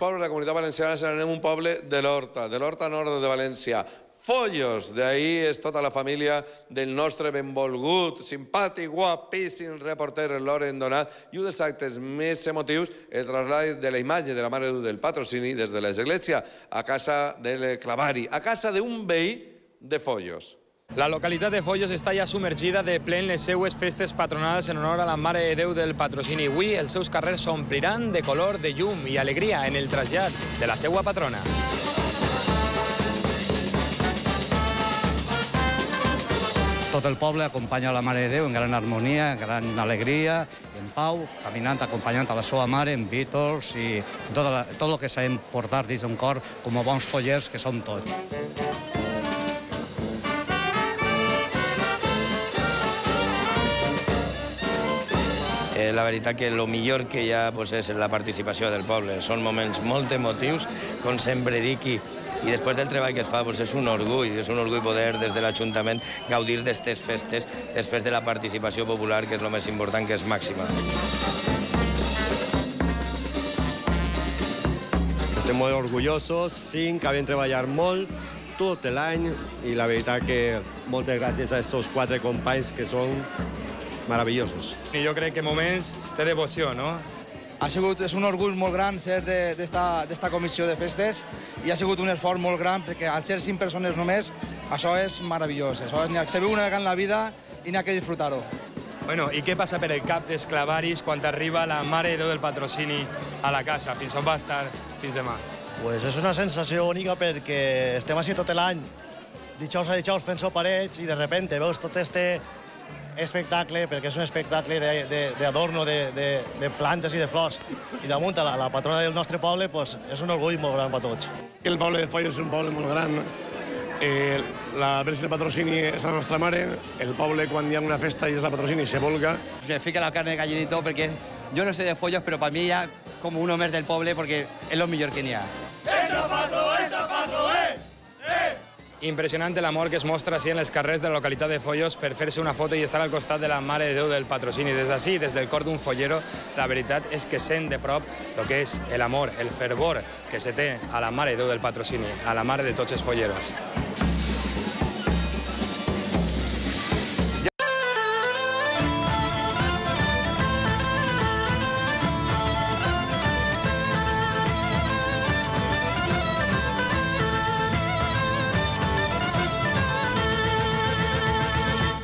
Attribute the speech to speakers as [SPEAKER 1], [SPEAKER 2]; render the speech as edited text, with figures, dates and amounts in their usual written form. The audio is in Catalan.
[SPEAKER 1] pobles de la Comunitat Valenciana serem un poble de l'Horta Nord de València. Follos, d'ahí és tota la família del nostre benvolgut, simpàtic, guapíssim reporter Loren Donat, i un dels actes més emotius, el trasllat de la imatge de la Mare de Déu del Patrocini des de l'església a casa del Clavari, a casa d'un veí de Follos.
[SPEAKER 2] La localitat de Follos està ja submergida de ple en les seues festes patronals en honor a la Mare de Déu del Patrocini. Avui els seus carrers s'ompliran de color, de llum i alegria en el trasllat de la seua patrona.
[SPEAKER 3] Tot el poble acompanya la Mare de Déu en gran harmonia, en gran alegria, en pau, caminant, acompanyant a la seva mare en Beatles i tot el que sabem portar dins d'un cor com a bons follers que som tots.
[SPEAKER 4] La veritat que el millor que hi ha és la participació del poble. Són moments molt emotius, com sempre dic, i després del treball que es fa és un orgull poder des de l'Ajuntament gaudir d'aquestes festes després de la participació popular, que és el més important, que és màxima.
[SPEAKER 5] Estem molt orgullosos, que vam treballar molt tot l'any, i la veritat que moltes gràcies a aquests 4 companys que són meravellosos.
[SPEAKER 2] I jo crec que moments de devoció, no?
[SPEAKER 6] És un orgull molt gran ser d'esta comissió de festes i ha sigut un esforç molt gran perquè al ser 5 persones només, això és meravellós. Això se viu una vegada en la vida i n'hi ha que disfrutar-ho.
[SPEAKER 2] Bueno, i què passa per el cap dels Clavaris quan arriba la Mare de Déu del Patrocini a la casa? Fins on va estar fins demà?
[SPEAKER 7] Pues és una sensació única perquè estem així tot l'any, dijous a dijous fent soparets i de repente veus tot este espectacle, perquè és un espectacle d'adorno de plantes i de flors, i damunt la patrona del nostre poble és un orgull molt gran per tots.
[SPEAKER 8] El poble de Follos és un poble molt gran. La Verge del Patrocini és la nostra mare. El poble, quan hi ha una festa i és la Patrocini, se volca.
[SPEAKER 9] Se fica la carne de gallinito perquè jo no sé de Follos, però per mi ja com uno més del poble perquè és lo millor que n'hi ha.
[SPEAKER 10] ¡Esa patro,
[SPEAKER 2] Impressionant l'amor que es mostra així en els carrers de la localitat de Follos per fer-se una foto i estar al costat de la Mare de Déu del Patrocini. Des d'ací, des del cor d'un follero, la veritat és que sent de prop el que és l'amor, el fervor que se té a la Mare de Déu del Patrocini, a la mare de tots els folleros.